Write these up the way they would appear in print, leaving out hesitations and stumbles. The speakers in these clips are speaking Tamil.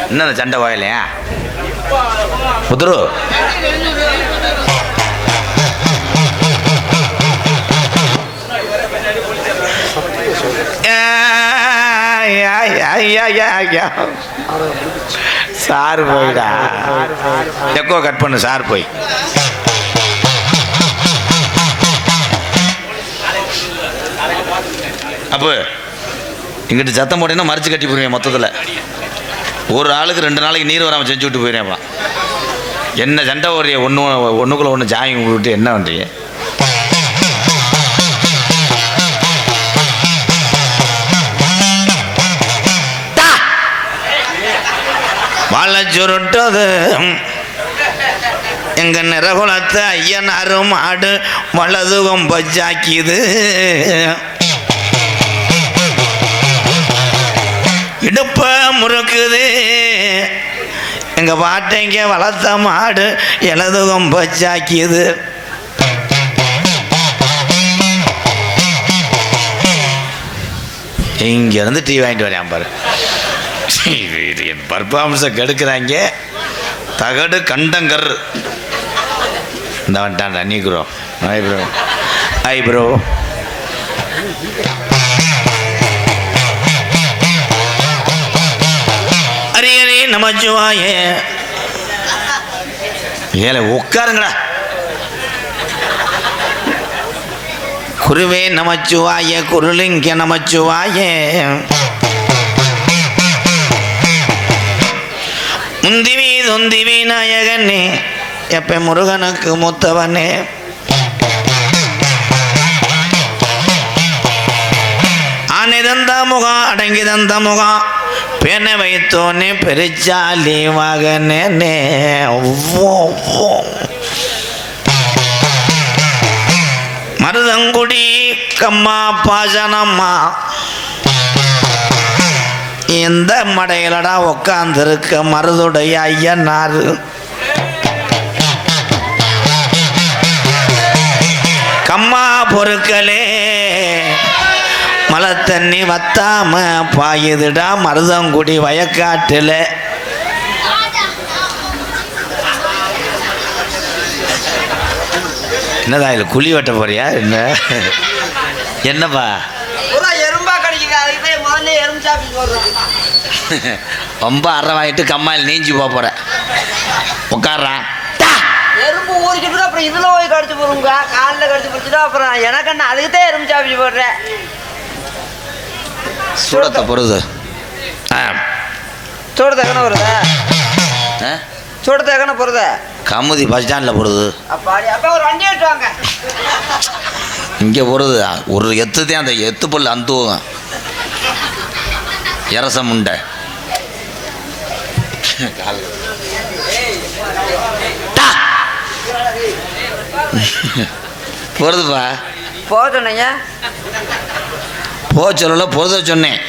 இன்னும் சண்டை வாயிலையா புதுரு சார் போயிடா எக்கோ கட் பண்ணு சார் போய் அப்போ இங்கிட்டு சத்தம் போட்டீங்கன்னா மறைச்சு கட்டி போடுவேன் மொத்தத்தில் ஒரு ஆளுக்கு 2 நாளைக்கு நீர் வராமல் செஞ்சு விட்டு போயிடுவேன்ப்பா என்ன சண்டை ஓடுறிய ஒன்றுக்குள்ளே ஒன்று ஜாயிங் விட்டு என்ன பண்ணுறீங்க வாழை சுருட்டது எங்க நிறகுலத்தை ஐயனாரும் ஆடு வலதுகம் பச்சாக்கிது இடுப்ப முறுக்குது எங்க பாட்டைங்க வளர்த்த மாடு இலதுகம் பச்சாக்கிது இங்கேருந்து டீ வாங்கிட்டு வரேன் பாரு என் பர்ஃபார்மன்ஸை கெடுக்கிறாங்க தகடு கண்டங்கர் இந்த வந்துட்டான்டா நீ ப்ரோ ஐ ப்ரோ அரியரே நமச்சிவாயே ஏல உட்காருங்கடா குருவே நமச்சிவாயே குருலிங்க நமச்சிவாயே முந்திவி தொந்திவி நாயகனே எப்ப முருகனுக்கு மூத்தவனே ஆனை தந்த முகம் அடங்கி தந்த முகம் பேனை வைத்தோனே பெருச்சாலி மகனே மருதங்குடி கம்மா பாசனம்மா எந்த மடையிலடா உக்காந்துருக்க மருதுடைய ஐயனாரு கம்மா பொருட்களே மழை தண்ணி வத்தாம பாயுதுடா மருதங்குடி வயக்காட்டுல என்னதா இல்லை குழி வெட்ட போறியா என்ன என்னப்பா ரொம்ப அரை வாங்கிட்டு கம்மாயில் நீஞ்சி போற உட்கார்றான் எறும்பு ஊறிக்கிட்டு அப்புறம் இதுல போய் கடிச்சு போடுங்க காலில் கடிச்சு போச்சுட்டா அப்புறம் எனக்கு என்ன அதுக்குதான் எறும்பு சாப்பிச்சு போடுறேன் சூடத்தை பொறுது சூடத்தை எங்கன வருதா சூடத்தை எங்கன போறது கமுதி பஸ் ஸ்டாண்டில் போடுது அப்போ ஒரு வண்டி எடுத்துவாங்க இங்கே போடுது ஒரு எத்துதான் அந்த எத்து புல் அந்துவோங்க இரச முண்டை போறதுப்பா போக சொன்னீங்க போக சொல்லல பொறுத சொன்னேன்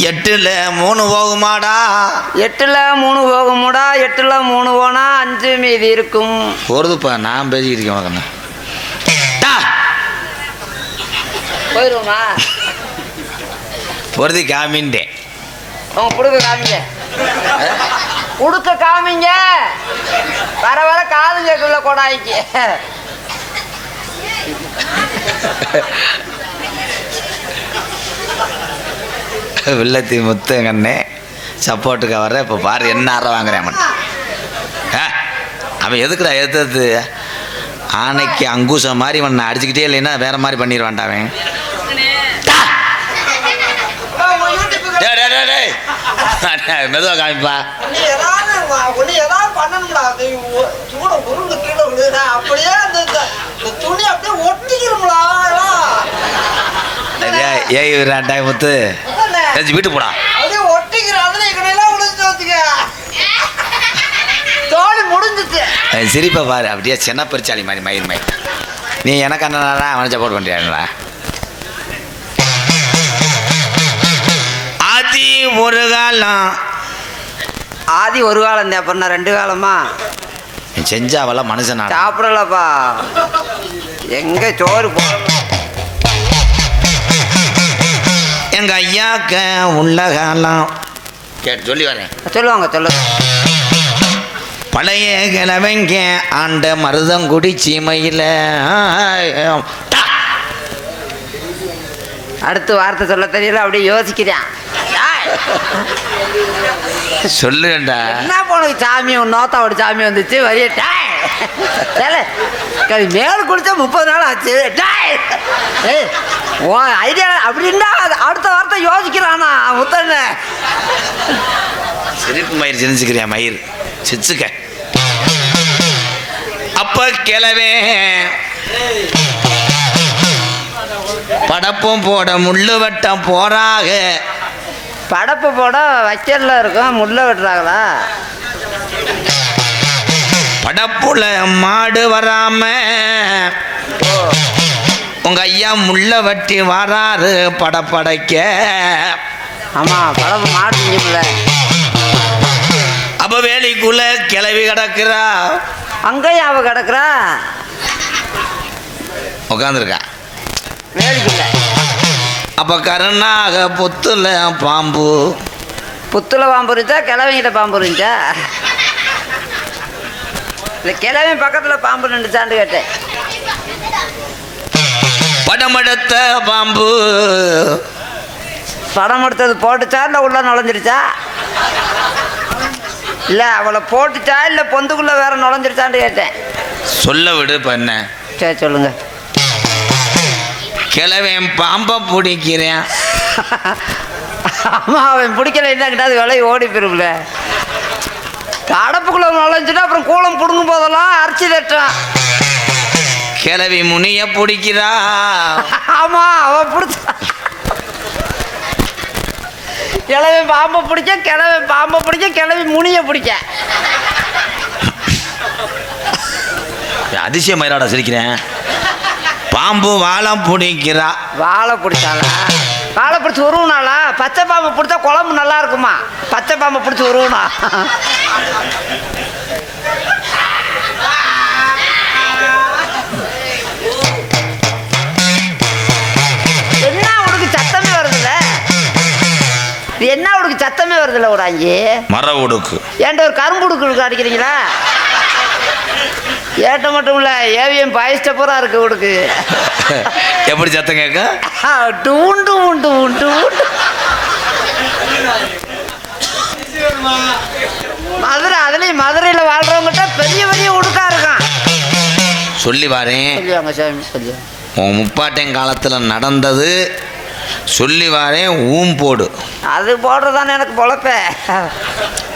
8ல் 3 போகுமாடா 8ல் 3 போகுமாடா 8ல் 3 போனா 5 மீதி இருக்கும் போறதுப்பா நான் பேசிக்கிட்டு இருக்கேன் உனக்கு போயிருவோமா பொறுதி காமின்ட்டேன் உங்க புடுக்க காமிங்க உடுக்க காமிங்க வர வர காது கேட்கல கொடாய்க்கு வில்லத்தி முத்துங்கண்ணே சப்போர்ட்டுக்கு வர்ற இப்போ பாரு என்ன அற வாங்குறேன் மட்டும் அவன் எதுக்குடா எது ஆனைக்கு அங்குசம் மாதிரி அவன் அடிச்சுக்கிட்டே இல்லைன்னா வேற மாதிரி பண்ணிடுவான்டா அவன் மெதுவா காமிப்பா ஏய் ரெண்டாய் முத்து வீட்டு போடா சிரிப்பா பாரு அப்படியே சின்ன பெருச்சாளி மாதிரி மயில் மயில் நீ எனக்கு அண்ணனா அவனை சப்போர்ட் பண்ணுறியாங்களா ஆதி ஒரு காலம் ஆதி ஒரு காலம் தான் அப்புறம் 2 காலமா செஞ்சாவெல்லாம் மனுஷனா சாப்பிடலப்பா எங்க சோறு போ எங்க ஐயாக்க உள்ள காலம் கேட்டு சொல்லி வரேன். சொல்லுவாங்க சொல்லுங்க. பழைய கிழவங்க ஆண்ட மருதங்குடி சீமையில் அடுத்து வார்த்தை சொல்ல தெரியல, அப்படியே யோசிக்கிறேன். சொல்லுடா. என்ன போனது சாமி, நோத்தா ஒரு சாமி வந்துச்சு வரியட்டா மேல் குடிச்சா 30 நாள் ஆச்சு. ஓ ஐடியா அப்படின்னா அடுத்த வார்த்தை யோசிக்கிறானா முத்தண்ண. சிரிப்பு மயிர் சிரிச்சுக்கிறியா மயிர் சிரிச்சுக்க. அப்ப கிளவே படப்பும் போட முள்ளு வெட்டம் போறாக. படப்பு போட வைக்கல இருக்கும், முள்ள வெட்டுறாங்களா? படப்புல மாடு வராம உங்க ஐயா முள்ள வெட்டி வராரு படப்படைக்க. ஆமா படப்பு மாடு செஞ்சுல. அப்ப வேலிக்குள்ள கிளவி கிடக்குறா. அங்கேயும் அவ கிடக்குறா, உட்காந்துருக்கா வேலிக்குள்ள. அப்ப கருணாக புத்துல பாம்பு. புத்துல பாம்பு இருந்துச்சா கிழவிங்கிட்ட பாம்பு இருந்துச்சா? இல்லை கிழவி பக்கத்தில் பாம்பு நின்றுச்சான்னு கேட்டேன். படமெடுத்த பாம்பு. படம் எடுத்தது போட்டுச்சா இல்லை உள்ள நுழைஞ்சிருச்சா? இல்லை அவளை போட்டுச்சா இல்லை பொந்துக்குள்ளே வேற நுழைஞ்சிருச்சான்னு கேட்டேன். சொல்ல விடு பண்ண. சரி சொல்லுங்க. கிழவன் பாம்பை பிடிக்கிறேன். ஆமா அவன் பிடிக்கல என்ன கிட்டாது விலை ஓடி போயிரும்ல. அடப்புக்குள்ள நுழைஞ்சுட்டா அப்புறம் கூலம் பிடுங்கும் போதெல்லாம் அரைச்சி தட்டான். கிழவி முனிய பிடிக்கிறா. ஆமா அவன் பிடிச்சா கிழவி பாம்பை பிடிக்க, கிழவி பாம்பை பிடிக்க, கிழவி முனிய பிடிக்க. அதிசய மயிலாடா சிரிக்கிறேன். பாம்பு வாழை பிடிக்கிறா. வாழை பிடிச்சாளா? வாழை பிடிச்சி உருவுனாளா? பச்சை பாம்பு பிடிச்சா குழம்பு நல்லா இருக்குமா? பச்சை பாம்பை பிடிச்சி உருவுனா என்ன உனக்கு சத்தமே வருதுல்ல? இது என்ன உனக்கு சத்தமே வருதுல்ல? உடாங்கி மர உடுக்கு ஏன்ட்ட ஒரு கரும்பு உடுக்கு அடிக்கிறீங்களா? ஏட்ட மட்டும் இல்ல ஏவிஎம் பாயிஸ்ட பூரா இருக்கு உடுக்கு. எப்படி சத்தம் கேட்க? டூண்டு உண்டு உண்டு உண்டு. மதுரை அதுலயும் மதுரையில் வாழ்றவங்கிட்ட பெரிய பெரிய உடுக்கா இருக்கான். சொல்லி வாரேன். சொல்லுவாங்க சாமி சொல்லி. உன் முப்பாட்டன் காலத்துல நடந்தது சொல்லி வாரேன். போடு. அது போடுறதானே எனக்கு பொழப்ப.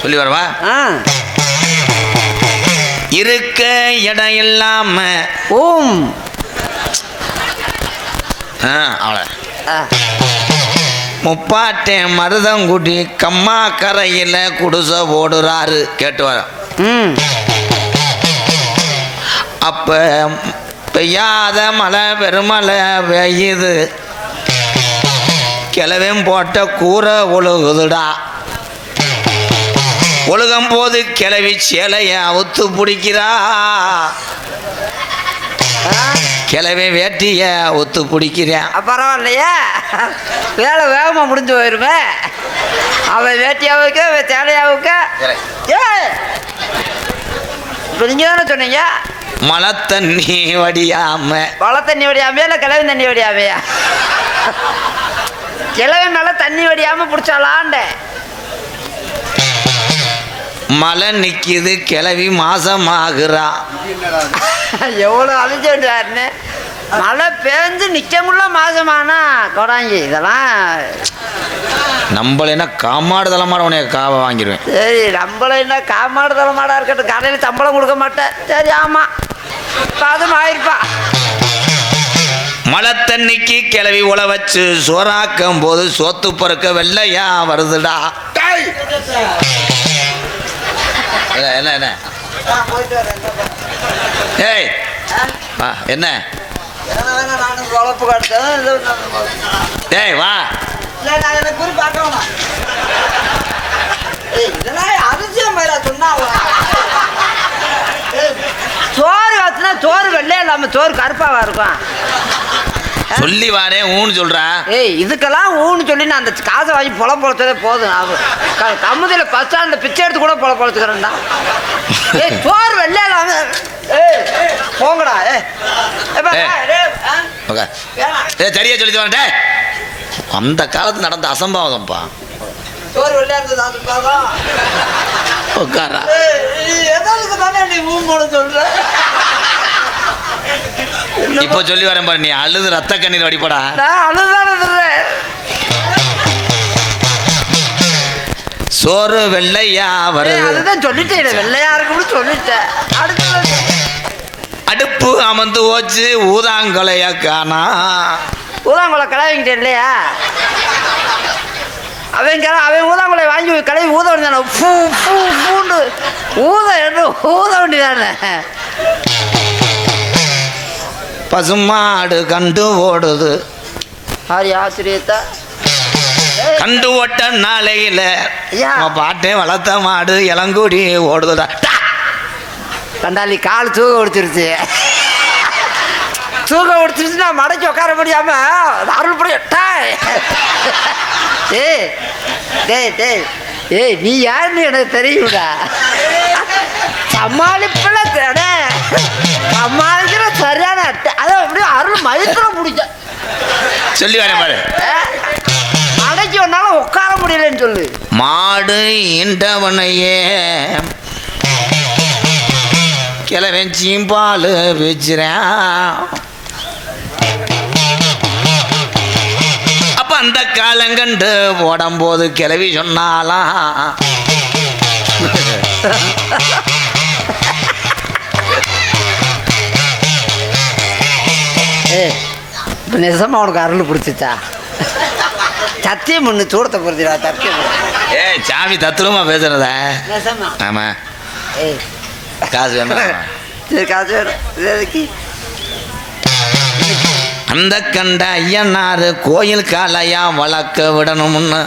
சொல்லி வரவா? இருக்க இடம் இல்லாம அவளை முப்பாட்டேன் மருதங்குடி கம்மா கரையில குடிசை போடுறாரு. கேட்டு வர. அப்ப பெய்யாத மழை பெருமழை பெய்யுது. கிழவன் போட்ட கூரை ஒழுகுதுடா. ஒழுகும் போது கிளவி சேலைய அவுத்து பிடிக்கிறா. கிளவி வேட்டிய ஒத்து பிடிக்கிறேன். பரவாயில்லையா? வேலை வேகமாக முடிஞ்சு போயிருமே. அவன் வேட்டியாவுக்கு அவன் சேலையாவுக்கு. இப்போ நீங்கள் தானே சொன்னீங்க மழை தண்ணி வடியாம. மழை தண்ணி வடியாமையா இல்லை கிழவி தண்ணி வடியாமையா? கிழவி மேலே தண்ணி வடியாமல் பிடிச்சாலாண்ட. மழை நிற்கிது கிளவி மாசமாகிறா. எவ்வளோ அழிஞ்ச வேண்டியாருன்னு. மழை பேஞ்சு நிற்கமுள்ள மாசமானா கொடாங்கி இதெல்லாம். நம்மள காமாடு தலைமாட உனைய காவை வாங்கிடுவேன். சரி நம்மள என்ன காமாடு தலைமாடா இருக்கட்டும், கடையில் சம்பளம் கொடுக்க மாட்டேன். சரி ஆமாம் அதுவும் ஆயிருப்பா. மழை தண்ணிக்கு கிளவி உழ வச்சு சோறாக்கும் போது சோத்து பறக்க வெள்ளையா வருதுடா. என்ன என்ன ஏய் என்ன ஏய் வா. சோறு வச்சுனா சோறு வெள்ளையா இல்லாம சோறு கருப்பாவா இருக்கும். சொல்லி வாரேன் ஊன்னு சொல்றா. ஏய் இதுக்கெல்லாம் ஊன்னு சொல்லி நான் அந்த காசை வாங்கி பொழச்சதே போதும். கம்முதியில் பஸ் ஸ்டாண்டில் பிச்சை எடுத்து கூட பொழச்சுக்கிறேன்டா. ஏய் சோறு வெள்ளையில போங்கடா. சரியா சொல்லி வரட்டே. அந்த காலத்து நடந்த அசம்பாவதம்ப்பா. சோறு வெள்ளையா இருந்தது உட்காரா. எதாவதுக்கு தானே நீ மூணு சொல்ற. இப்போ சொல்லி வரேன் பாரு, நீ அழுது ரத்த கண்ணீர் வடிப்படா. அழுதான் சோறு வெள்ளையா வருது. அதுதான் சொல்லிட்டேன், வெள்ளையா இருக்குன்னு சொல்லிட்டேன். அடுப்பு அமர்ந்து ஓச்சு ஊதாங்கொலைய காணா. ஊதாங்கொலை கலாவிக்கிட்டேன் இல்லையா? அவன் ஊதாங்கொலை வாங்கி கலவி ஊத வேண்டியதானே. பூண்டு ஊத வேண்டியதானே. பசுமாடு கண்டு ஓடுது. ஆசிரியத்தா கண்டு ஓட்ட நாளையில பாட்டே வளர்த்த மாடு இளங்குடி ஓடுதுடா. கண்டாலி கால் தூக்க ஒடிச்சிருச்சு. தூக்க ஒடிச்சிருச்சு. நான் மடக்கி உட்கார முடியாம அருள் படி. ஏய் டேய் டேய் ஏய் நீ யாருன்னு எனக்கு தெரியும்டா. சமாளிப்பில் சமாளிக்கிற சரியான அதான் அப்படியே அருள் மயத்துல முடிச்ச சொல்லி வரேன் பாரு. மடக்கி ஒன்னால உட்கார முடியலன்னு சொல்லு. மாடு ஈண்டவனையே கிளவன் சீம்பால் வச்சுறேன். அப்ப அந்த காலங்கண்டு போடும்போது கிளவி சொன்னாலாம். இப்போ நிஜமா உனக்கு அருள் பிடிச்சிச்சா? சத்தியம் பண்ணு, சூடத்தை பொறுத்திடா. சத்தியம். சாமி தத்துவமா பேசுறத. ஆமா. காசு வேணும். சரி காசு வேணும். அந்த கண்ட ஐயனாரு கோயில் காலையா வளர்க்க விடணும்னு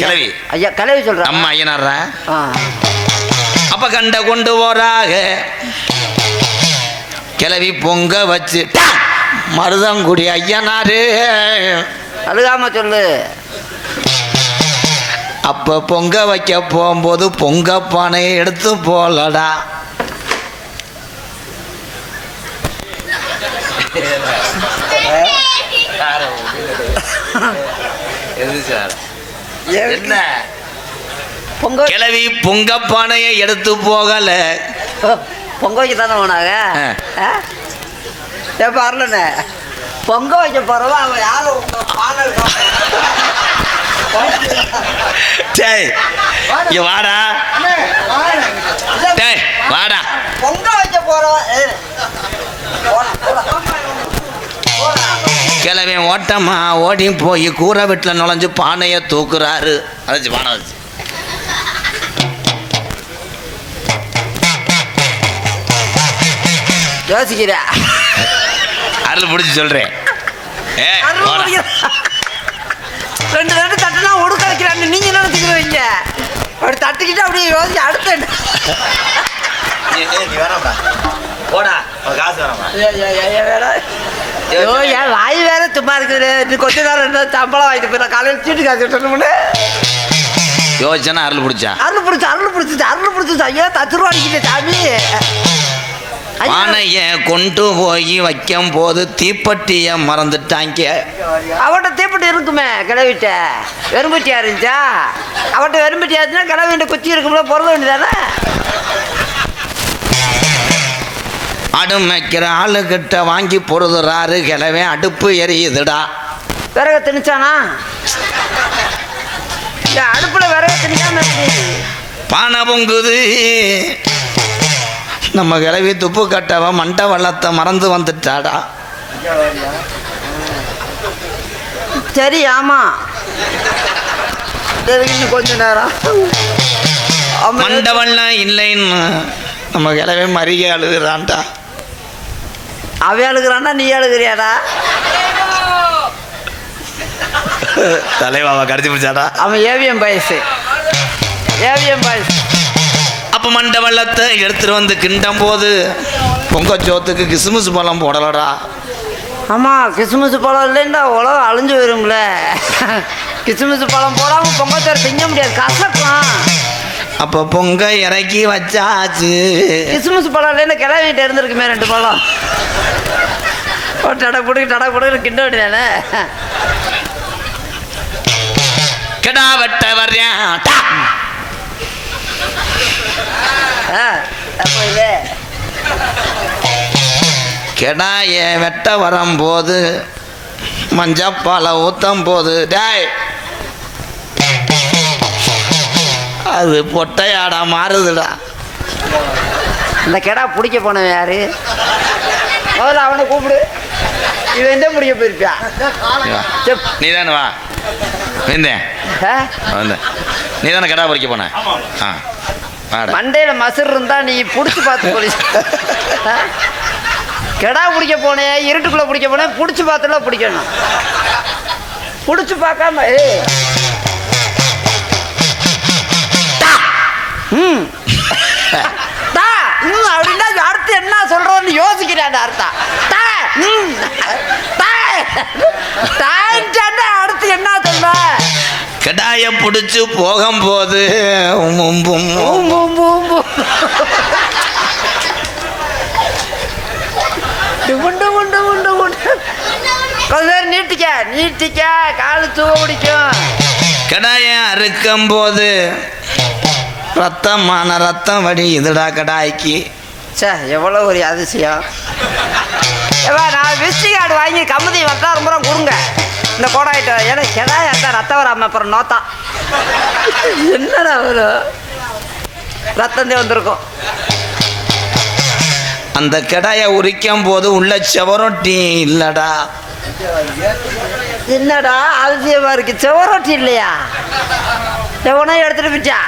கிளவி. ஐயா கிளவி சொல்ற. அம்மா ஐயனார அப்ப கண்ட கொண்டு போறாக. கிளவி பொங்க வச்சு மருதங்குடி ஐயனாரு அழுகாம சொல்லு. அப்ப பொங்க வைக்க போகும்போது பொங்க பானையை எடுத்து போலடா. என்ன பொங்க கிளவி பொங்க பானையை எடுத்து போகல. பொங்க வைக்க தானே போனாங்க. வரலண்ணே பொங்க வைக்க போறவ அவன் யாரும் வாடா வாடா. பொங்க வைக்க போறவன் கிளவி ஓட்டமா ஓடி போய் கூரை வீட்டில் நுழைஞ்சு பானையை தூக்குறாரு. அதாச்சு பானை வச்சு யோசிக்கிற. அருள் பிடிச்சி சொல்றேன். ரெண்டு தட்டுனா ஒடுக்க வைக்கிறான்னு நீங்க என்ன நினைச்சுக்கிறீங்க? அப்படி தட்டுக்கிட்டு அப்படியே யோசிச்சு அடுத்த வாய் வேற சும்மா இருக்குது. நீ கொஞ்ச நேரம் சம்பளம் வாங்கிட்டு போய் காலையில் சீட்டு காசு கட்டணும்னு யோசிச்சா அருள் பிடிச்சா. அருள் பிடிச்சிச்சு. ஐயோ தச்சுருவா அடிக்கிட்டே சாமி. பானைய கொண்டு போய் வைக்கும் போது தீப்பெட்டிய மறந்துட்டாங்க. அவட்ட தீப்பெட்டி இருக்குமே கிளவிட்ட. வெறும்பட்டியா இருந்துச்சா? அவட்ட வெறும்பட்டியா இருந்துச்சுன்னா கிளவிட்ட குச்சி இருக்கும்ல, பொருள வேண்டியதானே. அடுமைக்கிற ஆளுகிட்ட வாங்கி பொருதுறாரு. கிளவே அடுப்பு எரியுதுடா. விறக திணிச்சானா? அடுப்புல விறக திணிக்காம பானை பொங்குது. நம்ம கிளவி துப்பு கட்டவ மண்டை வள்ளத்தை மறந்து வந்துட்டாடா. சரி ஆமா இன்னும் கொஞ்ச நேரம் மண்டை வள்ளம் இல்லைன்னு நம்ம கிளவி மறிய அழுகிறான்டா. அவ அழுகிறான்டா, நீ அழுகிறியாடா? தலைவாவா கடிச்சு பிடிச்சாடா. அவன் ஏவிஎம் பாயசு. அப்ப மண்டை வெள்ளத்தை எடுத்துட்டு வந்து கிண்டும் போது பொங்க சோத்துக்கு கிசுமிசு பழம் போடலடா. ஆமாம் கிசுமிசு பழம் இல்லைன்னா உலகம் அழிஞ்சு போயிரும்ல. கிசுமிசு பழம் போடாமல் பொங்கத்தோறு திங்க முடியாது, கசக்கும். அப்போ பொங்க இறக்கி வச்சாச்சு. கிசுமிசு பழம் இல்லைன்னா கிளம்பிட்டு இருந்திருக்குமே 2 பழம். டடை போட்டு கிண்ட வேண்டியதானே. கெடா வெட்ட வர்றேன். கெடாய வெட்ட வரும்போது மஞ்சப்பாலை ஊத்தம் போது டேய் அது பொட்டையாடா மாறுதுடா. இந்த கெடா பிடிக்க போனவன் யாரு? முதல்ல அவனை கூப்பிடு. இவன் எந்த பிடிக்க போயிருப்பியா? நீ தானே வா வந்தேன் வந்தேன். நீ தானே கெடா பறிக்க போன? மண்டையில மசர் இருந்தா நீ பிடிச்சி பார்த்து போலீஸ். கெடா பிடிக்க போனேன், இருட்டுக்குள்ள பிடிக்க போனேன், பிடிச்சி பார்த்துலாம் பிடிக்கணும். பிடிச்சி பார்க்காம அப்படின்னா அடுத்து என்ன சொல்றோம்னு யோசிக்கிறேன். அர்த்தம் அடுத்து என்ன சொல்ற? கெடாய பிடிச்சு போகும்போது நீட்டிக்க காலு தூவ பிடிக்கும். கெடாய அறுக்கும் போது ரத்தம் வடி இதுடா கடாய்க்கு. சே எவ்வளோ ஒரு அதிசயம். நான் விசிட்டி கார்டு வாங்கி கமுதி வட்டா ரொம்ப கொடுங்க இந்த கோடாயிட்ட. ஏன்னா கெடாயா ரத்தம் வராம அப்புறம் நோத்தா என்னடா வரும், ரத்தந்தே வந்திருக்கும். அந்த கெடாயை உரிக்கும் போது உள்ள செவரொட்டி இல்லடா. என்னடா அதிசயமா இருக்கு, செவரொட்டி இல்லையா? எவனோ எடுத்துட்டு போயிட்டா.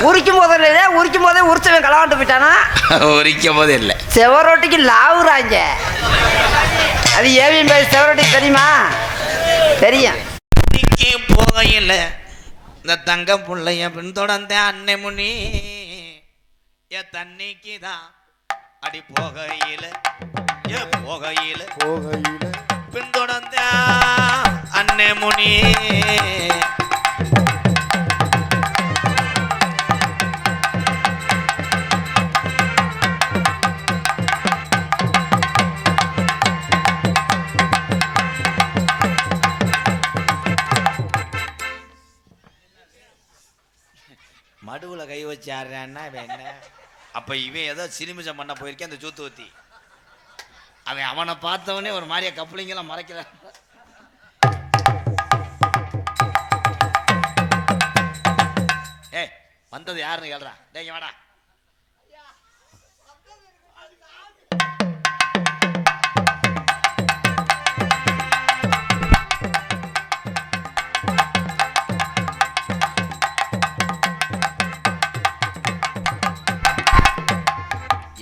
உரிக்கும் போது இல்லையா? உரிக்கும் போதே உரிச்சவன் களவாண்டு போயிட்டானா? உரிக்கும் போதே இல்லை, செவரொட்டிக்கு லாவுறாங்க. அது ஏவிஎம் பாய் செவரொட்டி தெரியுமா? தெரியும். போகையில் இந்த தங்க பிள்ளைய பின்தொடர்ந்த அன்னை முனி என் தண்ணிக்கு தான் அடி போகையில் பின்தொடர்ந்த அன்னை முனி. மடுவுல கை வச்சு ஆடுறான்னா என்ன? அப்ப இவன் ஏதோ சினிமிசம் பண்ண போயிருக்கேன் அந்த சூத்துவத்தி. அவன் அவனை பார்த்தவனே ஒரு மாதிரியா கப்ளிங்கெல்லாம் மறைக்கிறான். ஏய் வந்தது யாருன்னு கேள்றான். டேய் வாடா.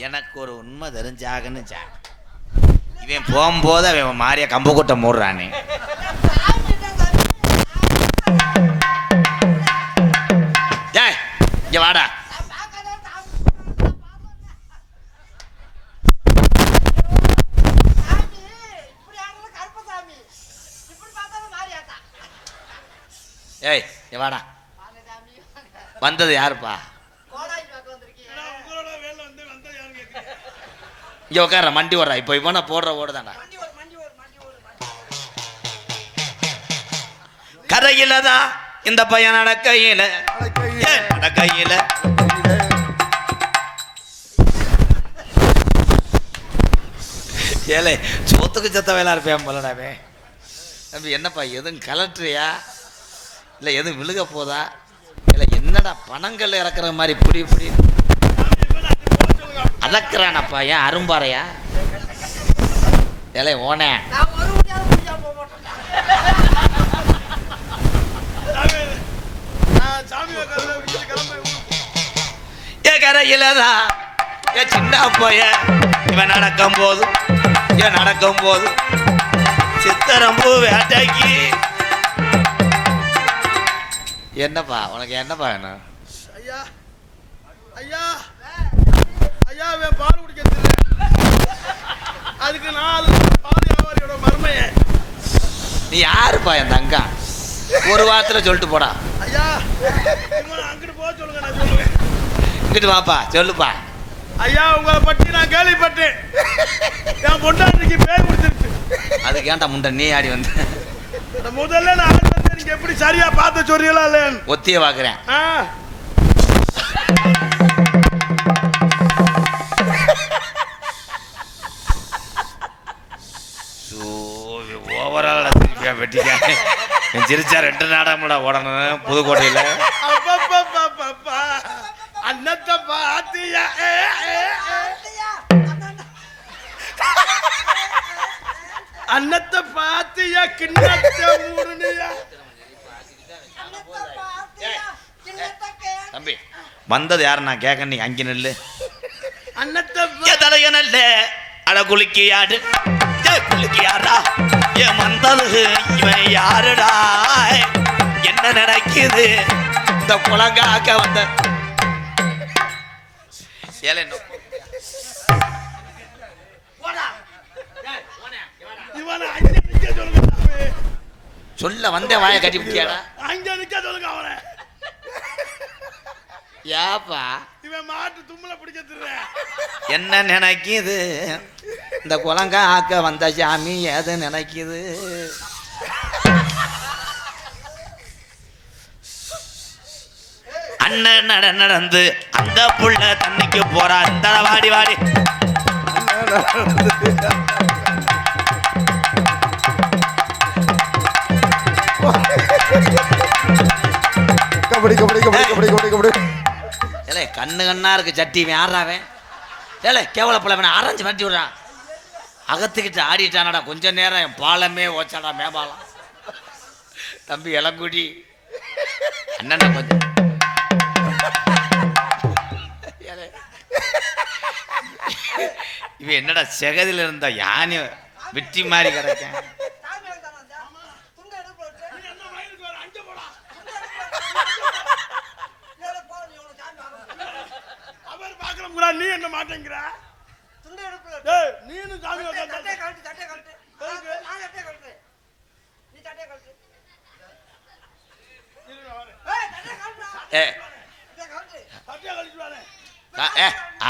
எனக்கு ஒரு உண்மை தெரிஞ்சாகன்னு இவன் போகும்போது அவன் மாறிய கம்பு கூட்டம் மூடுறானே. ஏய் இங்க வாடா. ஏய் இங்க வாடா. வந்தது யாருப்பா? இங்க உட்கார மண்டி ஓடுறா. இப்போ இவனை போடுற ஓடுதாண்டா. கரையில தான் இந்த பையன் நடக்கையில ஏலே சோத்துக்கு சத்த வேலை இருப்பேன் போலடாவே. தம்பி என்னப்பா எதுவும் கலட்டுறியா இல்லை எதுவும் விழுக போதா இல்லை என்னடா பணங்கள் இறக்குற மாதிரி புடி அலக்குறானப்பா? ஏன் அரும்பாறையா? ஏலே ஓனே ஏ கரையிலதா ஏ சின்ன போய இவன் நடக்கும் போது சித்தரம்பு வேட்டைக்கு. என்னப்பா உனக்கு என்னப்பா வேணும்? ஐயா ஐயா ஐயா பால் குடிக்க அதுக்கு நான் பால் வியாபாரியோட மருமைய. நீ யாருப்பா என் தங்கா? ஒரு வாரத்தில் சொல்லிட்டு போடா. ஐயா அங்கிட்டு போக சொல்லுங்க, நான் சொல்லுவேன். இங்கிட்டு வாப்பா, சொல்லுப்பா. ஐயா உங்களை பற்றி நான் கேள்விப்பட்டேன். என் பொண்டாட்டிக்கு பேர் கொடுத்துருச்சு. அதுக்கு ஏன்டா முண்டை நீ ஆடி வந்து? முதல்ல நான் ஆடி வந்து நீங்க எப்படி சரியா பார்த்து சொல்றீங்களா இல்லையான்னு ஒத்திய பார்க்குறேன். ஓவரால் வெட்டிக்க சிரிச்சா 2 நாடகம்டா ஓடணும் புதுக்கோட்டையில். அன்னத்தை பாத்தியா அன்னத்தை பாத்தியா கிண்ணத்தை மூடுனியா. தம்பி வந்தது யாரு நான் கேட்க, நீ அங்கே நெல்லு. அன்னத்தை தலைய நல்ல அட குலுக்கியாடு குலுக்கியாடா என் வந்தது இவன் யாருடா, என்ன நினைக்குது இந்த குலங்காக்க வந்த சொல்ல வந்த வாய கட்டி பிடிக்காடா. அங்க நிக்க சொல்லுங்க அவனை. யாப்பா இவன் மாட்டு தும்மல பிடிக்க என்ன நினைக்குது இந்த குலங்கா ஆக்க வந்த சாமி எது நினைக்குது. அண்ணன் நடந்து அந்த புள்ள தண்ணிக்கு போறா. இந்த வாடி வாடி கபடி கபடி கபடி கபடி கபடி கபடி. ஏலே கண்ணு கண்ணா இருக்கு சட்டி ஆடுறாவன். ஏலே கேவல பிள்ளை அரைஞ்சு மாட்டி விடுறான். அகத்துக்கிட்டு ஆடிட்டானடா. கொஞ்ச நேரம் என் பாலமே ஓச்சாடா மேபாலம். தம்பி இளங்குடி அண்ணன் கொஞ்சம் இவன் என்னடா செகதில் இருந்த யானை வெட்டி மாதிரி கிடக்கேன். நீ என்ன மாட்டேங்கிற நீனு சாமி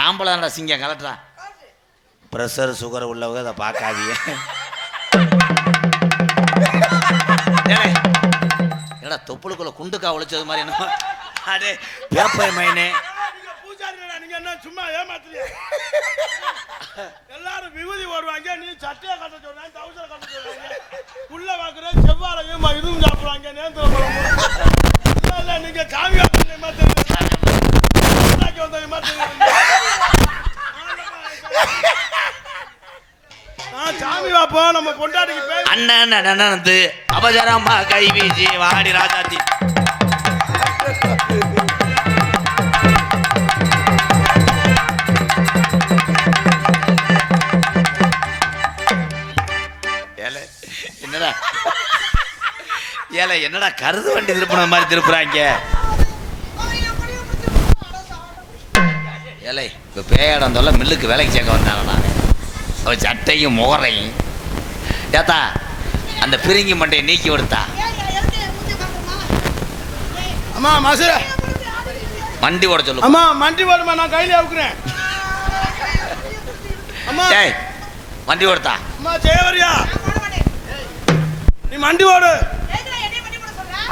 ஆம்பளை தான்டா சிங்கம் கலட்டுறா. ப்ரெஷர் சுகர் உள்ளவங்க அதை பார்க்காதீங்க. என்னடா தொப்புளுக்குள்ள குண்டுக்கா ஒழிச்சது மாதிரி என்ன அடே பேப்பர் மைனே. நீங்க என்ன சும்மா ஏமாத்துறீங்க? எல்லாரும் விபூதி ஓடுவாங்க, நீ சட்டையை கட்ட சொல்றாங்க, தவுசரை கட்ட சொல்றாங்க, புள்ள வாக்குற செவ்வாழையும் இதுவும் சாப்பிடுவாங்க. நேந்திர பழம் நீங்க சாமி வந்த மாதிரி சாமி வாப்போ நம்ம பொண்டாட்டிக்கு அண்ணன் நடந்து அபஜரமா கை வீசி வாடி ராஜாத்தி. என்னடா ஏல என்னடா கருது வண்டி திருப்பின மாதிரி திருப்புறாங்க. ஏலை இப்போ பேயாடம் தொல்ல மில்லுக்கு வேலைக்கு சேர்க்க வந்தாங்கண்ணா. அவன் சட்டையும் முகரையும் ஏத்தா அந்த பிரிங்கி மண்டையை நீக்கி விடுத்தா. அம்மா மாசு மண்டி ஓட சொல்லு. அம்மா மண்டி ஓடுமா, நான் கையில அவுக்குறேன். அம்மா ஏய் மண்டி ஓடுத்தா. அம்மா ஜெயவரியா நீ மண்டி ஓடு.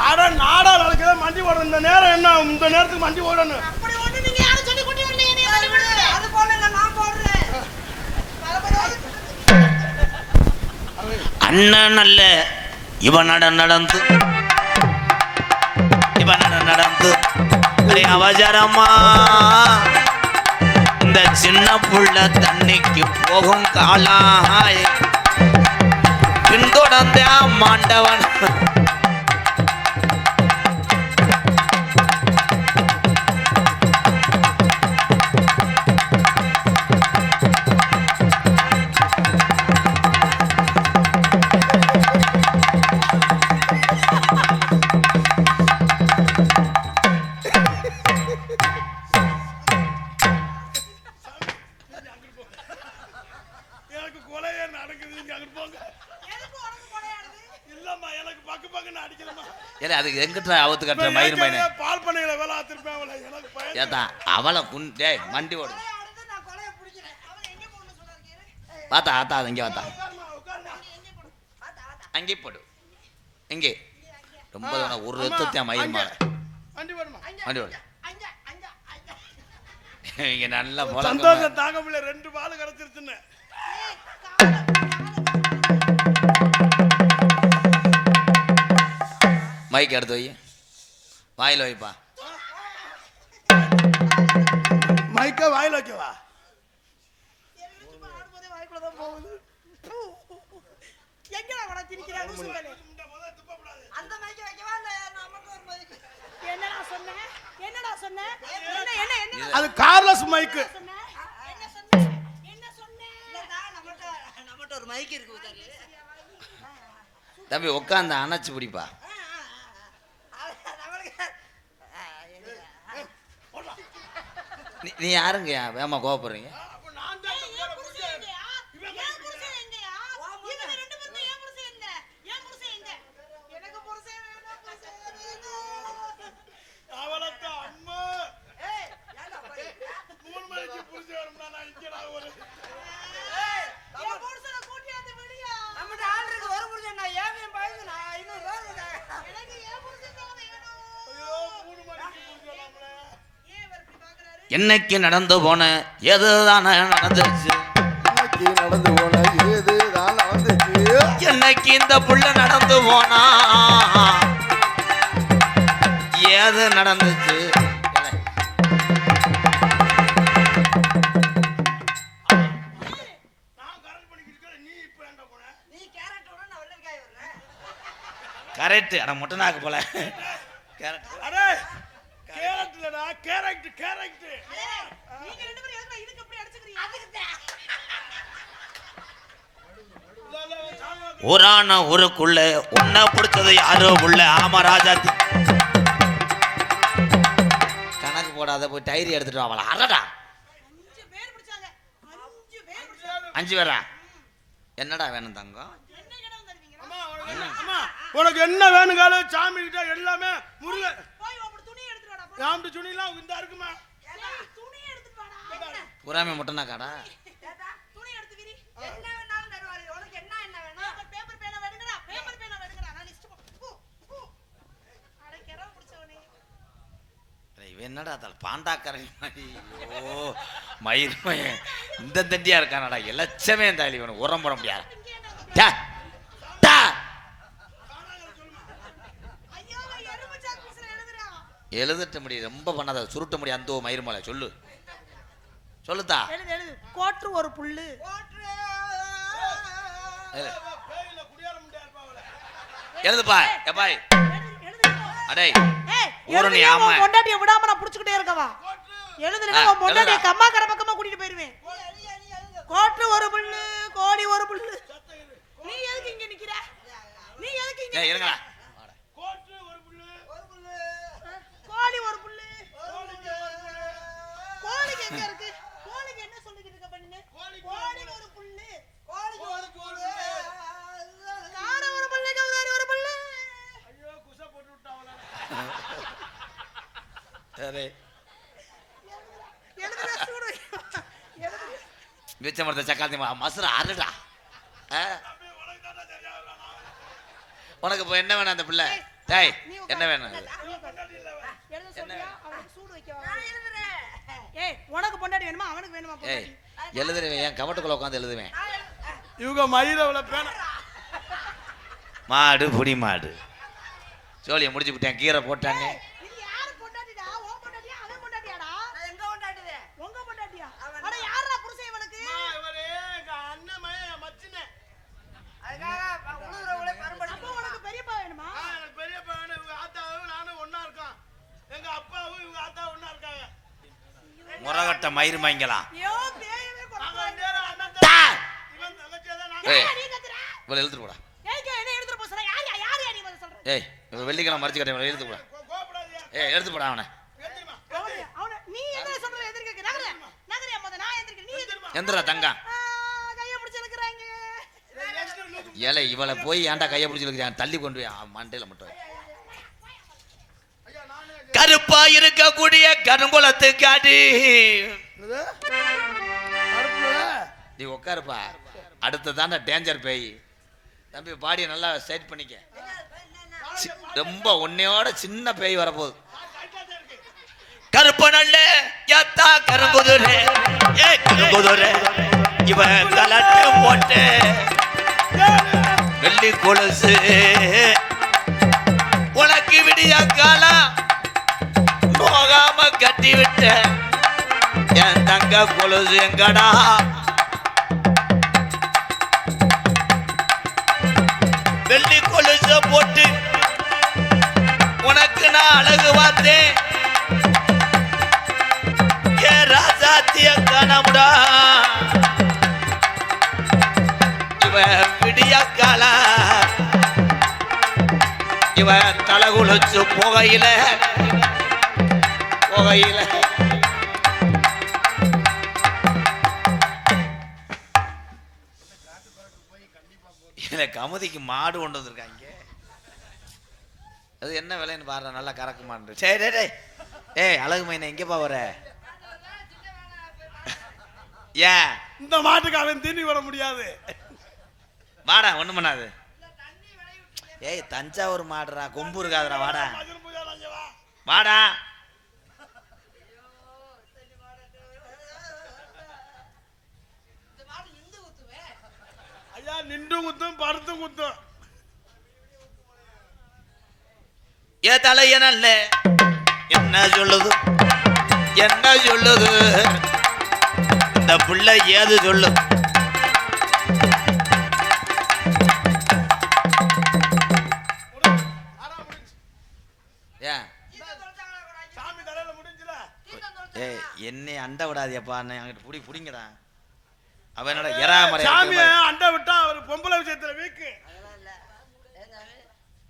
அட நாடா நடக்குது மண்டி ஓடு. இந்த நேரம் என்ன, இந்த நேரத்துக்கு மண்டி ஓடணும். அண்ணன் அல்ல இவன் நடந்து அவசரமா இந்த சின்ன புள்ள தண்ணிக்கு போகும் காலாய் பின்தொடர்ந்த மாண்டவன். எனக்கு கொலையே என்ன அடிக்கிறமா ஏன்னா அதுக்கு எங்கிட்ட அவுத்து கட்டுற மயிர் மயினை பால் பண்ணையில வேலை ஆத்திருப்பேன் அவளை எனக்கு பயம் ஏத்தா அவளை டேய் மண்டி ஓடு பார்த்தா ஆத்தா அது இங்கே பார்த்தா அங்கே போடு இங்கே ரொம்ப ஒரு ரத்தத்தையா மயிர் மாலை வண்டி வருமா வண்டி ஓடு இங்க நல்லா போல சந்தோஷம் தாங்க முடியல 2 பால் கிடைச்சிருச்சுன்னு மைக் எடுத்து வை வாயில் வைப்பா மைக்க வாயில் வைக்கவா அது கார்லஸ் மைக்கு தம்பி உட்காந்து அணைச்சு பிடிப்பா நீ யாருங்கய்யா வேமா கோவப்படுறீங்க என்னைக்கு நடந்து போன எதுதானே நடந்துச்சு நடந்து போன ஏதுதான் நடந்துச்சு என்னைக்கு இந்த புள்ள நடந்து போனா ஏது நடந்துச்சு கரெக்ட் அட முட்டை நாக்கு போல கரெக்ட் அடே கேரட் இல்லடா கேரட் கேரட் நீங்க ரெண்டு பேரும் எதுக்கு இதுக்கு அப்படி அடிச்சுக்கிறீங்க அதுக்கு ஊரான ஊருக்குள்ள உன்னை பிடிச்சது யாரோ உள்ள ஆமா ராஜாத்தி கணக்கு போடாத போய் டைரி எடுத்துட்டு வாங்களா அரடா 5 பேர் பிடிச்சாங்க 5 பேர் பிடிச்சாங்க 5 பேரா என்னடா வேணும் தங்கம் என்ன கடன் தருவீங்க அம்மா உனக்கு என்ன வேணுங்காலும் சாமி கிட்ட எல்லாமே முருக போய் உங்க துணி எடுத்துட்டு வாடா யாம்டி துணிலாம் இந்த இருக்குமா துணி எடுத்துட்டு வாடா புறாமே முட்டை காடா ஏடா துணி எடுத்து விரி என்ன வேணாலும் தருவாரு உனக்கு என்ன வேணும் பேப்பர் பேனா வேணுங்கடா பேப்பர் பேனா வேணுங்கடா நான் லிஸ்ட் போ அட கெரவ பிடிச்சவனே இவன் என்னடா தல பாண்டாக்கரை மாதிரி ஐயோ மயிர் மயன் இந்த தண்டியா இருக்கானடா எலச்சமே தாலி இவனை உரம் போட முடியாது டா டா ஐயோ எறும்பு சாக்குஸ்ல எழுதுறா எழுதட்ட முடியும் ரொம்ப பண்ணாத சுருட்ட முடியும் அந்த மயிர் மலை சொல்லு சொல்லுதா எழுது கோற்று ஒரு புல்லு எழுதுப்பா எப்பாய் அடே ஊரணி ஆமா பொண்டாட்டிய விடாம நான் புடிச்சிட்டே இருக்கவா எழுதுறேன்னா உன் பொண்டாட்டிய கம்மா கர பக்கமா கூட்டிட்டு போயிருவேன் கோற்று ஒரு புல்லு கோடி ஒரு புல்லு நீ எதுக்கு இங்க நிக்கிற நீ எதுக்கு இங்க இருங்கடா கோட்டு ஒரு புல்லு கோடி ஒரு புல்லு கோழிக்கு எங்க இருக்கு கோழிக்கு என்ன சொல்லிக்கிட்டு இருக்க பண்ணுங்க கோடி ஒரு புல்லு கோழிக்கு ஒரு புல்லு கார ஒரு புல்லு கவுதாரி ஒரு புல்லு ஐயோ குச போட்டு விட்டாவல சரி எழுதுற சூடு எழுது வெச்ச மரத்தை சக்காத்தி மசுர அருடா உனக்கு இப்போ என்ன வேணும் அந்த பிள்ளை டேய் என்ன வேணும் எழுத சொல்றியா அவனுக்கு சூடு வைக்கவா நான் எழுதுறேன் ஏய் உனக்கு பொண்டாட்டி வேணுமா அவனுக்கு வேணுமா ஏய் பொண்டாட்டி எழுதுவேன் என் கவட்டுக்குள்ள உட்காந்து எழுதுவேன் இவங்க மயிரவள பேன மாடு புடி மாடு சோழியை முடிச்சு விட்டேன் கீரை போட்டாங்க இது யாரு பொண்டாட்டிடா ஓ பொண்டாட்டியா அவன் பொண்டாட்டியாடா எங்க பொண்டாட்டிதே உங்க பொண்டாட்டியா அட யாரா புருஷன் இவனுக்கு இவரே எங்க அண்ணன் மயன் மச்சினே அதுக்காக உளுறவளே பரம்பரை அப்ப உனக்கு பெரியப்பா வேணுமா எனக்கு பெரிய பையன் இவங்க ஆத்தாவும் நானும் ஒண்ணா இருக்கோம் எங்க அப்பாவும் இவங்க ஆத்தா ஒண்ணா இருக்காங்க முறகட்ட மயிறு மாய்ங்கலாம் ஐயோ பேயவே நாங்க கொண்டு ரெண்டு பேரும் அண்ணன் இவன் தங்கச்சியா தான் நாங்க ஏய் நீ கத்துற இவளை எழுத்துட்டு போடா ஏய் என்ன எழுதுற போற யார் நீ வந்து சொல்ற ஏய் இவன் வெள்ளிக்கிழமை மறைச்சு கட்ட இவளை எழுத்து போடா கோபப்படாதீங்க ஏய் எழுத்து போடா அவனை எந்திரிமா அவன நீ என்ன சொல்ற எதிர்க்க நகர நகர அம்மா நான் எதிர்க்க நீ எதிர்க்க எந்திரா தங்கா கைய பிடிச்சு இழுக்குறாங்க எந்திரி லூக்கு ஏலே இவளை போய் ஏன்டா கையை பிடிச்சிருக்கிறேன் தள்ளி கொண்டு போய் மண்டையில மட்டும் கருப்பா இருக்கக்கூடிய கருங்குளத்து காட்டி நீ உட்காருப்பா அடுத்ததான டேஞ்சர் பேய் தம்பி பாடியை நல்லா செட் பண்ணிக்க ரொம்ப உன்னையோட சின்ன பேய் வரப்போகுது கருப்பு நல்ல யாத்தா கரும்புதுரே ஏ கரும்புதுரே இவன் கலட்டு போட்டு வெள்ளி கொலுசு உனக்கு விடிய காலம் நோகாம கட்டி விட்ட என் தங்க கொலுசு எங்கடா வெள்ளி கொலுச போட்டு உனக்கு நான் அழகு பார்த்தேன் ஏ ராசாத்திய கனமுடா இவன் விடிய கால இவன் தலை குளிச்சு புகையில கமுதிக்கு மாடு கொண்டு வந்திருக்காங்க அது என்ன விலைன்னு பாரு நல்லா கறக்கு மாடு சரி ஏய் அழகு மைனா எங்கப்பா வர ஏன் இந்த மாட்டுக்கு அவன் தீனி வர முடியாது வாடா ஒண்ணு பண்ணாது ஏய் தஞ்சாவூர் மாடுறா கொம்பு இருக்காதுடா வாடா வாடா ஐயா நின்று குத்தும் படுத்தும் குத்தும் ஏ தலைய நல்ல என்ன சொல்லுது இந்த புள்ள ஏது சொல்லு சாமி தலையில முடிஞ்சுல ஏ என்னை அண்ட விடாதியப்பா அங்கிட்டு புடிங்கடா அவன் என்னடா எறா மறை சாமியை அண்ட விட்டா அவர் பொம்பளை விஷயத்துல வீக்கு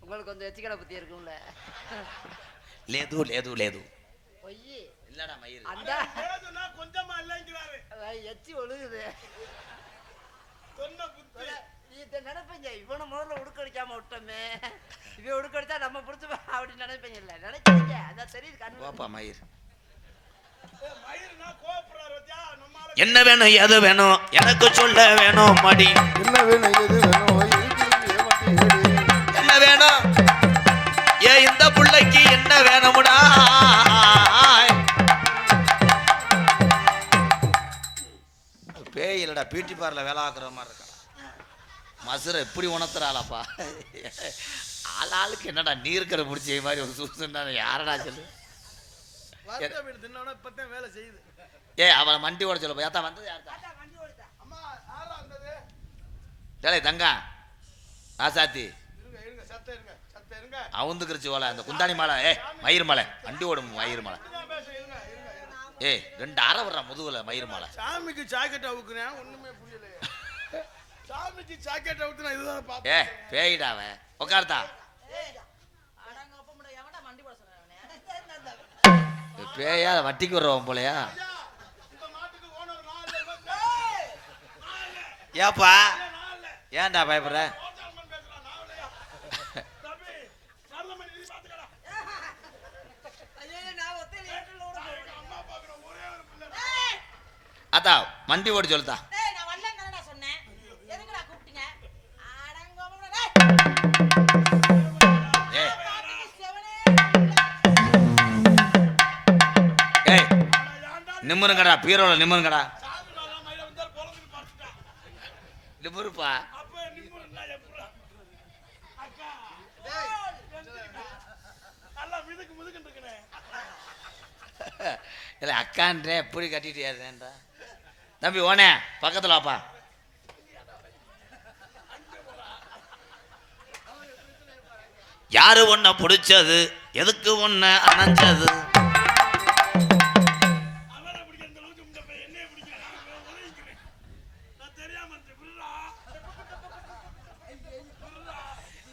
உங்களுக்கு கொஞ்சம் எச்சிக்கடை பத்தி இருக்கும்ல லேது இல்லடா மயிர் அந்த கொஞ்சமா இல்லைங்கிறாரு எச்சி ஒழுகுது சொன்ன புத்தி இதை நினைப்பீங்க இவனை முதல்ல உடுக்கடிக்காம விட்டோமே இவன் உடுக்கடிச்சா நம்ம பிடிச்சி அப்படின்னு நினைப்பீங்க இல்ல நினைக்கிறீங்க அதான் தெரியுது கண்ணு மயிர் மயிர்னா கோபப்படுறாரு வச்சா நம்மால என்ன வேணும் எது வேணும் எனக்கு சொல்ல வேணும் மடி என்ன வேணும் எது வேணும் என்ன வேணும் ஏ இந்த புள்ளைக்கு என்ன வேணும்டா பேய் இல்லடா பியூட்டி பார்லர் வேலை ஆக்குற மாதிரி இருக்கா மசுரை எப்படி உணர்த்துறாளாப்பா ஆளுக்கு என்னடா நீர்க்கரை பிடிச்ச மாதிரி ஒரு சூசன் யாரடா சொல்லு வீடு தின்னோட இப்பதான் வேலை செய்யுது ஏ அவளை மண்டி ஓட சொல்ல ஏத்தா வந்தது யார்த்தா அம்மா யாரா வந்தது டேலே தங்கா ராசாத்தி இருங்க சத்த இருங்க அவுந்துக்கிருச்சு ஓலை அந்த குந்தாணி மாலை மயிர் மாலை வண்டி ஓடும் மயிர் மாலை ஏய் 2 அரை வர்றா முதுகுல மயிர் மாலை சாமிக்கு ஜாக்கெட் அவுக்குறேன் ஒண்ணுமே புரியலையே சாமிக்கு ஜாக்கெட் அவுத்துனா இதுதான் பாப்பா ஏ பேய்டாவ உட்கார்த்தா பேயா வட்டிக்கு வர்றவன் போலையா இந்த மாட்டுக்கு ஓனர் ஏப்பா ஏன்டா பயப்படுற அத்தா வண்டி ஓடி சொல்லுதா ஏய் நிம்முருங்கடா பீரோல நிம்முருங்கடா நிம்முருப்பா இல்லை அக்கான்றே எப்படி கட்டிட்டியாருன்றா தம்பி ஓனே பக்கத்தில் வாப்பா யாரு ஒன்ன பிடிச்சது எதுக்கு ஒன்ன அணைஞ்சது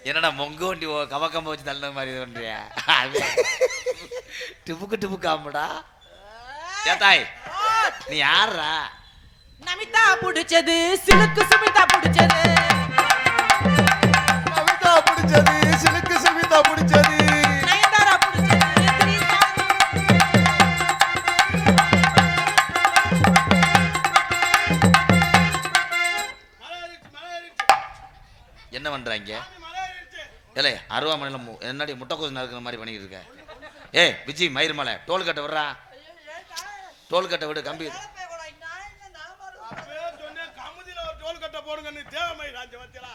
என்னடா மொங்க வண்டி கவக்கம்ப வச்சு தள்ள மாதிரி பண்றியா டிப்புக்கு ஆம்படா ஏத்தாய் நீ யாரா நமிதா புடிச்சது சிலுக்கு சுமிதா புடிச்சது பிடிச்சது சிலுக்கு செவிதா பிடிச்சது நயன்தாரா பிடிச்சது திரிசா என்ன பண்றாங்க மழை ஏறிடுச்சு. இல்லை அருவாமனையில் என்னடி முட்டைக்கோசு நறுக்கிற மாதிரி பண்ணிக்கிட்டு இருக்க ஏய் விஜி மயிர் மலை டோல்கட்டை விடுறா டோல்கட்டை விடு கம்பி அப்பவே சொன்னேன், கமுதியில ஒரு டோல் கட்டை போடுங்கன்னு. தேவமை ராஜ்ய வத்தியலா.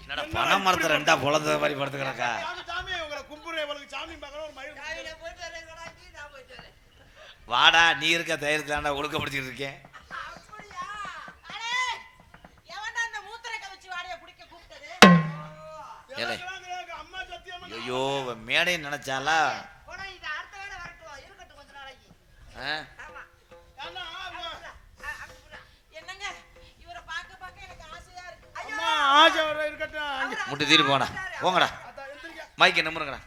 என்னடா பணம் மரத்தை ரெண்டா பொழந்த மாதிரி படுத்துக்கிறக்கா சாமி, சாமி, உங்களை கும்புறேன், இவளுக்கு சாமி பார்க்கணும், ஒரு மயில் வாடா நீ இருக்க தைரியத்தை தாண்டா ஒழுக்கப்படுத்திட்டு இருக்கேன் ஏலே அம்மா சத்தியமா ஐயோ மேடைன்னு நினைச்சாலா ஆ? ஏன்னா, என்னங்க இவரை பார்க்க பார்க்க எனக்கு ஆசையா இருக்கு அம்மா ஆசை வர இருக்கட்டும். முட்டு தீரு போடா போங்கடா அதான் எந்திரிக்க. மைக்கை நம்புறங்கடா